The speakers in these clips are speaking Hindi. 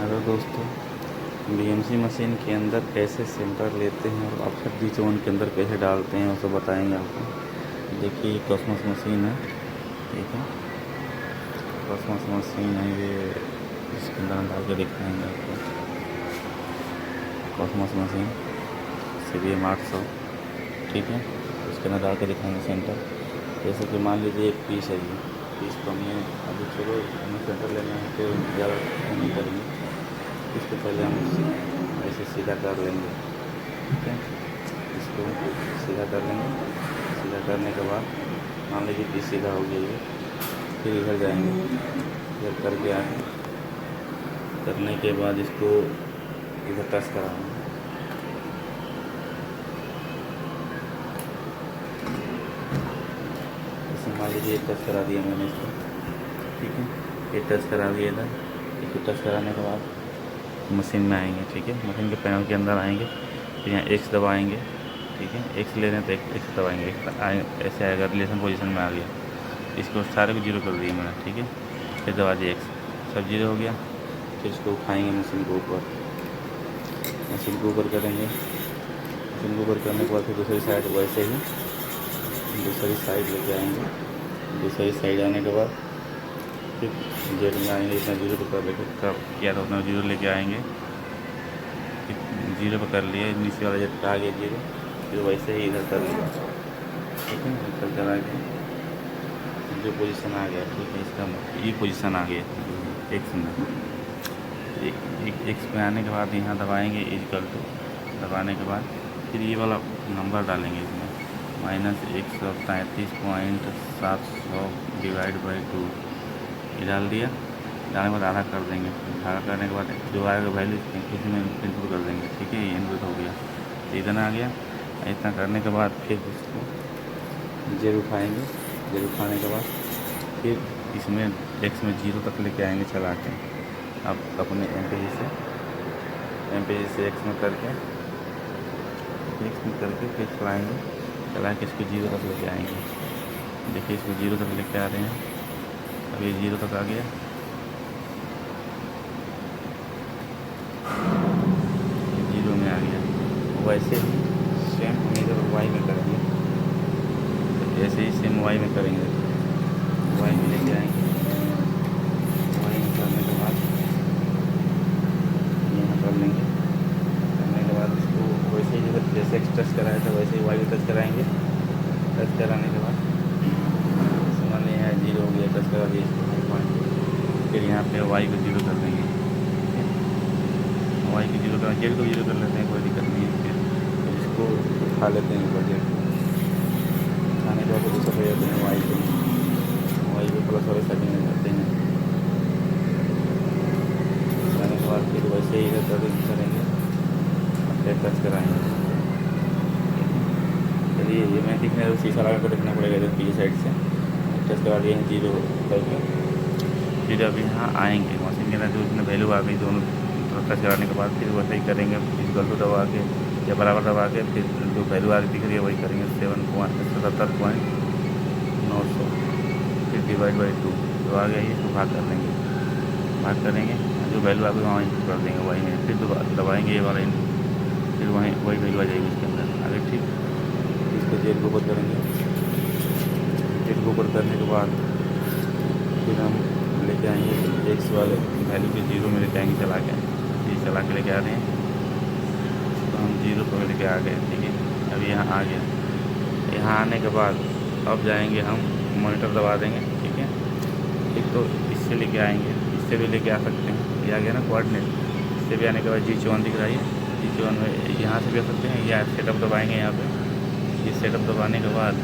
हेलो दोस्तों, बीएमसी मशीन के अंदर कैसे सेंटर लेते हैं और आप FD7 के अंदर कैसे डालते हैं वो सब बताएंगे आपको। देखिए ये कॉस्मोस मशीन है, ठीक है। कॉस्मोस मशीन है ये, इसके अंदर हम डाल के दिखाएंगे आपको। कॉस्मोस मशीन CBM 800, ठीक है। उसके अंदर डाल के दिखाएंगे सेंटर। जैसे कि मान लीजिए एक पीस है, ये पीस को हमें अभी चलो हमें सेंटर लेना है तो ज़्यादा नहीं करेंगे। इसको पहले हम ऐसे सीधा कर लेंगे, ठीक है। इसको सीधा कर लेंगे। सीधा करने के बाद मान लीजिए कि सीधा हो गया ये, फिर इधर जाएंगे, इधर करके आगे करने के बाद इसको इधर टच कराएंगे। जैसे मान लीजिए टच करा दिया मैंने इसको, ठीक है। ये टच करा दिया इधर। इसको टच कराने के बाद मशीन में आएंगे, ठीक है। मशीन के पैनल के अंदर आएंगे, फिर यहाँ X दबाएंगे, ठीक है। X ले रहे हैं तो X दबाएंगे, ऐसे आएगा, रिलेशन पोजीशन में आ गया। इसको सारे को जीरो कर दिया मैंने, ठीक है। फिर दबा दिया X, सब जीरो हो गया। फिर इसको उठाएंगे मशीन को ऊपर, मशीन को ऊपर करेंगे। मशीन को ऊपर करने के बाद फिर दूसरी साइड वैसे ही दूसरी साइड लेके आएंगे। दूसरी साइड आने के बाद फिर जेड में आएंगे, इतना जीरो पर कर लेके कब किया था उतना जीरो लेके आएंगे। जीरो पर कर लिए, नीचे वाला जेड आ गया जीरो, फिर वैसे ही इधर कर लिया, ठीक है। इधर करा के जो पोजीशन आ गया, ठीक है। इसका ये पोजीशन आ गया एक्स में। एक्स पे आने के बाद यहाँ दबाएंगे इक्वल टू, दबाने के बाद फिर ये वाला नंबर डालेंगे इसमें -133.700 डिवाइड बाई 2, ये डाल दिया। डालने के बाद आधा कर देंगे। आधा करने के बाद जो आएगा वैल्यू इसमें इनपुट कर देंगे, ठीक है। ये इनपुट हो गया, इतना आ गया। इतना करने के बाद फिर इसको जेड उठाएंगे। जेड उठाने के बाद फिर इसमें एक्स में जीरो तक लेके आएंगे चला के। अब अपने एमपीजी से एक्स में करके फिर चलाएँगे। चला के इसको जीरो तक लेके आएंगे। देखिए इसको जीरो तक लेके आ रहे हैं। अब ये जीरो तक आ गया, जीरो में आ गया। वैसे ही सेम हम इधर वाई में करेंगे, ऐसे ही सेम वाई में करेंगे। वाई में लेके आएंगे। वाई में करने के बाद यहाँ कर लेंगे। करने के बाद इसको वैसे ही जैसे टच कराया था वैसे ही वाई में टच कराएंगे। टच कराने के बाद मान लिया है जीरो हो गया, टच करा दिया इसको पॉइंट। फिर यहाँ पे वाई को जीरो कर देंगे, वाई को जीरो कर, जेड को जीरो कर लेते हैं, कोई दिक्कत नहीं है। फिर इसको उठा लेते हैं ऊपर, जेड को उठाने के बाद दूसरा हो जाते हैं वाई को प्लस वाले सेटिंग में जाते हैं। उठाने के बाद फिर वैसे ही इधर करेंगे, फिर टच कराएंगे। चलिए ये मैं दिखने तो शीशा लगा कर देखना पड़ेगा इधर पीछे साइड से। टच करा दिए हैं जीरो करके। फिर अब यहाँ आएंगे मशीन के अंदर जो उसमें वैल्यू आ गई दोनों टच कराने के बाद फिर वैसे ही करेंगे। इक्वल टू दबा के या बराबर दबा के फिर जो वैल्यू आ दिख रही है वही करेंगे, 7.77.900। फिर डिवाइड बाई 2 जो आ गया ये इसको भाग कर देंगे। भाग करेंगे जो वैल्यू आ गई वहाँ इनपुट कर देंगे वही में। फिर दबाएंगे ये वाला इनपुट, फिर वही वैल्यू आ जाएगी उसके अंदर आगे, ठीक। इसको जेड को ऊपर करेंगे। जेड को ऊपर करने के बाद फिर हम लेके आएंगे एक्स वाले वैल्यू के जीरो में लेके आएंगे चला के। ये चला के लेके आ रहे हैं तो हम जीरो पर लेके आ गए, ठीक है। अभी यहाँ आ गया। यहाँ आने के बाद अब जाएंगे हम मॉनिटर दबा देंगे, ठीक है। एक तो इससे लेके आएंगे, इससे भी लेके आ सकते हैं। ये आ गया ना कोऑर्डिनेट। इससे भी आने के बाद G7 दिख रहा है, G7 में यहाँ से भी आ सकते हैं या सेटअप दबाएँगे यहाँ पर। ये सेटअप दबाने के बाद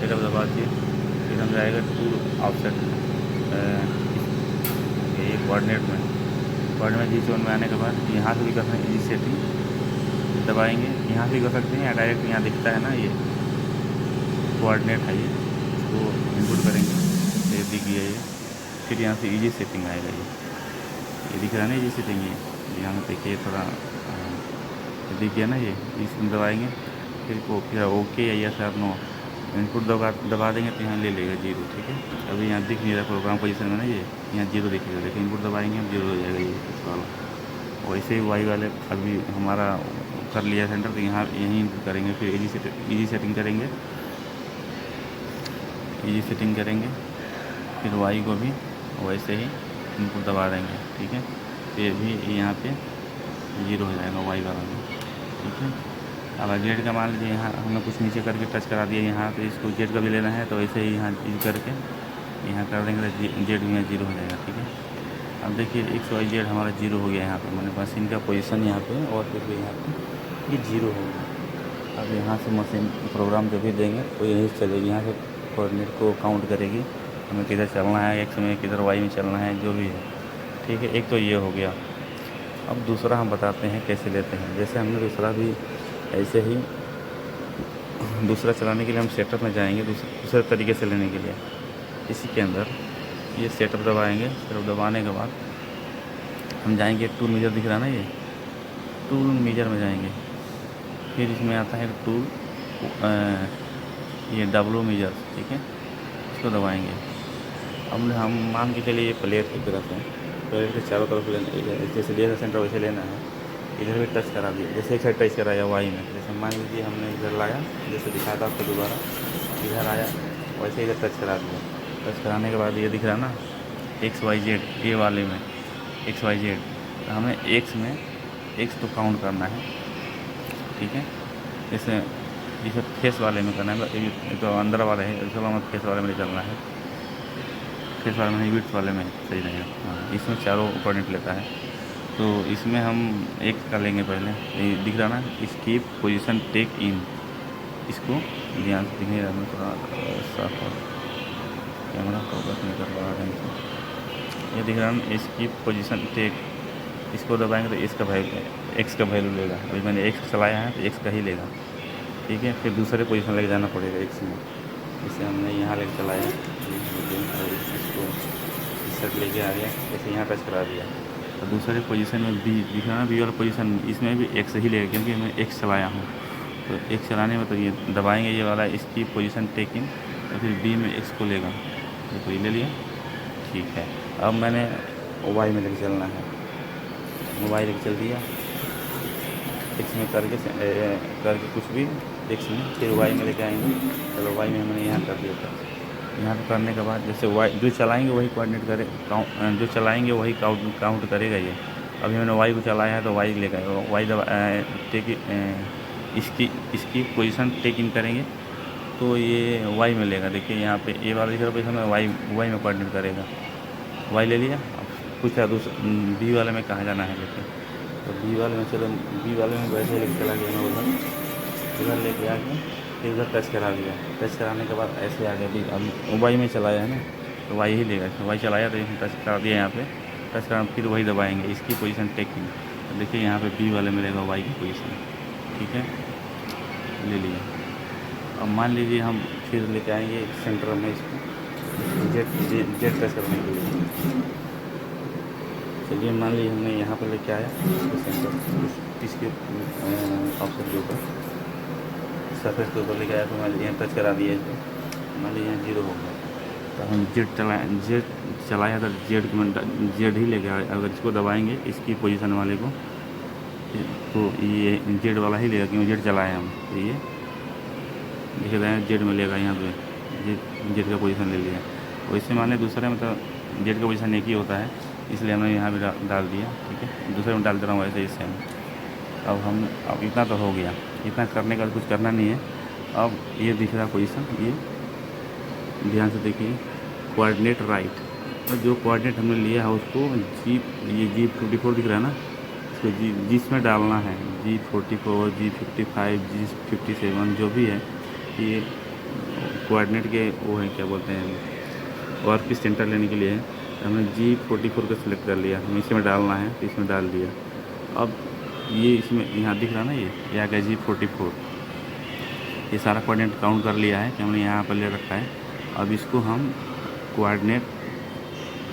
सेटअप दबा के फिर हम जाएगा टू ऑफसेट ये कोऑर्डिनेट में G7 में आने के बाद यहाँ से भी कर सकते हैं। इजी सेटिंग दबाएंगे, यहाँ से भी कर सकते हैं या डायरेक्ट यहाँ दिखता है ना ये कोऑर्डिनेट है, ये इसको इनपुट करेंगे, ये दिख गया ये। फिर यहाँ से इजी सेटिंग आएगा, ये दिख रहा है ना इजी सेटिंग। ये यहाँ में देखिए थोड़ा दिख गया ना, ये इसमें दबाएंगे। फिर ओके या यस और नो इनपुट दबा देंगे तो यहाँ ले लेगा 0, ठीक है। अभी यहाँ दिख नहीं रहा प्रोग्राम पोजीशन में ना, ये यहाँ 0 दिखेगा, लेकिन इनपुट दबाएंगे हम 0 हो जाएगा ये इस वाला। वैसे ही वाई वाले अभी हमारा कर लिया सेंटर, तो यहाँ यहीं इनपुट करेंगे, फिर इजी सेटिंग करेंगे, फिर वाई को भी वैसे ही इनपुट दबा देंगे, ठीक है। फिर भी यहाँ पे 0 हो जाएगा वाई वाला भी, ठीक है। अब जेड का मान लीजिए यहाँ हमने कुछ नीचे करके टच करा दिया यहाँ, तो इसको जेड का भी लेना है, तो वैसे ही यहाँ करके यहाँ कर देंगे तो जेड भी यहाँ 0 हो जाएगा, ठीक है। अब देखिए XYZ हमारा 0 हो गया यहाँ पे, मैंने मशीन का पोजीशन यहाँ पे और फिर भी यहाँ पे ये 0 हो गया। अब यहाँ से मशीन प्रोग्राम जो भी देंगे तो यहीं से चलेगी, यहाँ से कोऑर्डिनेट को काउंट करेगी, हमें किधर चलना है, X में किधर Y में चलना है, जो भी है, ठीक है। एक तो ये हो गया। अब दूसरा हम बताते हैं कैसे लेते हैं। जैसे हमने दूसरा भी ऐसे ही दूसरा चलाने के लिए हम सेटअप में जाएंगे, दूसरे तरीके से लेने के लिए। इसी के अंदर ये सेटअप दबाएंगे, सेटअप दबाने के बाद हम जाएंगे, टूल मीजर दिख रहा है ना, ये टूल मीजर में जाएंगे, फिर इसमें आता है टूल ये W मीजर, ठीक है, इसको दबाएंगे। अब हम मान के चलिए ये प्लेट की तरफ है, प्लेट के चारों तरफ लेना, जैसे लेना सेंटर वैसे लेना है, इधर भी टच करा दिया, जैसे एक साइड टच कराया वाई में, जैसे मान लीजिए हमने इधर लाया, जैसे दिखाया था आपको दोबारा, इधर आया वैसे इधर टच करा दिया। टच कराने के बाद ये दिख रहा ना XYZ, ये वाले में XYZ, तो हमें X में X तो काउंट करना है, ठीक है। जैसे फेस वाले में करना है, ये तो अंदर वाले है, इसके बाद फेस वाले में चलना है, फेस वाले में विड्थ वाले में सही रहेगा। हाँ, इसमें चारों कोऑर्डिनेट लेता है, तो इसमें हम एक कर लेंगे पहले, ये दिख रहा ना स्कीप पोजीशन टेक इन, इसको ध्यान से दिखने रहा, थोड़ा साफ और कैमरा फोकस नहीं कर पा रहा है। ये दिख रहा ना स्कीप पोजीशन टेक, इसको दबाएंगे तो एक्स का वैल्यू लेगा। अभी मैंने एक्स चलाया है तो एक्स का ही लेगा, ठीक है। फिर दूसरे पोजीशन लेके जाना पड़ेगा एक्स में, जैसे हमने यहाँ लेके चलाया, इसको इस साइड लेके आ गया, जैसे यहाँ टच करा दिया, तो दूसरे पोजीशन में बी दिख रहा ना, बी वाला पोजीशन, इसमें भी एक्स ही लेगा, क्योंकि मैं एक्स चलाया हूँ। तो एक्स चलाने में तो ये दबाएंगे ये वाला इसकी पोजीशन टेकिंग, तो फिर बी में एक्स को लेगा, तो ये ले लिया, ठीक है। अब मैंने वाई में लेके चलना है, मोबाइल लेके चल दिया, एक्स में करके कुछ भी एक्स में, फिर वाई में लेके आएंगे। चलो वाई में मैंने यहाँ कर दिया था, यहाँ पर करने के बाद जैसे वाई जो चलाएंगे वही कोऑर्डिनेट करे, जो चलाएंगे वही काउंट करेगा ये। अभी मैंने वाई को चलाया है तो वाई लेगा, वाई दबा टेक इसकी पोजीशन टेक इन करेंगे तो ये वाई में लेगा। देखिए यहाँ पे ये वाला दिख रहा पोजीशन में, वाई में कोऑर्डिनेट करेगा, वाई ले लिया। अब पूछा बी वाले में कहाँ जाना है लेके, तो बी वाले में चलो, बी वाले में वैसे लेके चला गया मैं, उधर लेके आ गया, फिर उधर टच करा दिया, टच कराने के बाद ऐसे आ गया। अभी अब वाई में चलाया है ना, तो वाई ही लेगा, वाई चलाया तो टच करा दिया, यहाँ पे टच करा, फिर वही दबाएंगे इसकी पोजीशन टेकिंग, तो देखिए यहाँ पे बी वाले में लेगा वाई की पोजीशन, ठीक है, ले लिया। अब मान लीजिए हम फिर लेके आएंगे सेंटर में इसको जेड टच करने के लिए। चलिए मान लीजिए हमने यहाँ पर लेके आया सेंटर, इसके ऑप्शन के ऊपर, सरफेस के ऊपर लेके आया, तो मान लीजिए यहाँ टच करा दिया इसको, मान लीजिए यहाँ 0 हो गया, तो हम जेड चलाया तो जेड ही लेके आया। अगर इसको दबाएंगे इसकी पोजीशन वाले को, तो ये जेड वाला ही लेगा, क्योंकि जेड चलाया हम, तो ये देखे जाए जेड में लेगा, यहाँ पे जेड का पोजीशन ले लिया। वैसे मान लें दूसरे में तो जेड का पोजीशन एक ही होता है, इसलिए हमने यहाँ भी डाल दिया, ठीक है। दूसरे में डाल दे रहा हूँ वैसे इससे। अब इतना तो हो गया, इतना करने का कुछ करना नहीं है। अब ये दिख रहा पोजीशन, ये ध्यान से देखिए, कोऑर्डिनेट राइट, तो जो कोऑर्डिनेट हमने लिया है उसको G54 दिख रहा है ना, इसको जिसमें डालना है, G44, G55, G57 जो भी है, ये कोऑर्डिनेट के वो है, क्या बोलते हैं, वर्क की सेंटर लेने के लिए है। हमने G44 को सिलेक्ट कर लिया, हमें इसमें डालना है तो इसमें डाल दिया। अब ये इसमें यहाँ दिख रहा ना, ये आ गया G44, ये सारा कोऑर्डिनेट काउंट कर लिया है कि हमने यहाँ पर ले रखा है। अब इसको हम कोऑर्डिनेट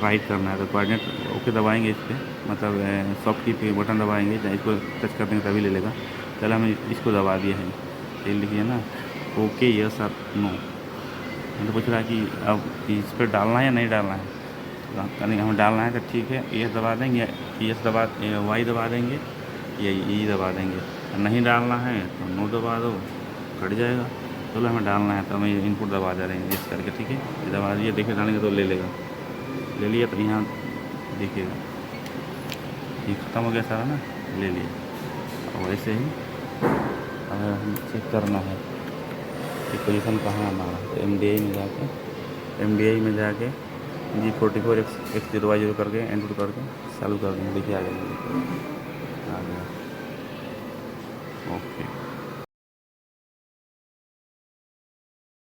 राइट करना है, तो कोऑर्डिनेट ओके दबाएंगे इस पर, मतलब सॉफ्ट की पे बटन दबाएंगे, इसको टच कर देंगे तभी ले लेगा। चलो हमें इसको दबा दिया है, ये लिखिए ना ओके यस और नो। तो पूछ रहा है कि अब इस पर डालना है या नहीं डालना है। तो करेंगे हमें डालना है तो ठीक है, ये दबा देंगे, यस दबा, वाई दबा देंगे या ई दबा देंगे। नहीं डालना है तो नो दबा दो, कट जाएगा। चलो हमें डालना है तो हमें इनपुट दबा दे रहे हैं यस करके, ठीक है। ये दबा दिए, देखिए डालेंगे तो ले लेगा, ले लिया। तो यहाँ देखिएगा ये ख़त्म हो गया सारा ना, ले लिया। और वैसे ही अगर हम चेक करना है कि पोजीशन कहाँ हमारा, तो MDI में जाके G44X0Y0 करके एंटर करके चालू कर देंगे। देखिए आ गया, आ गया।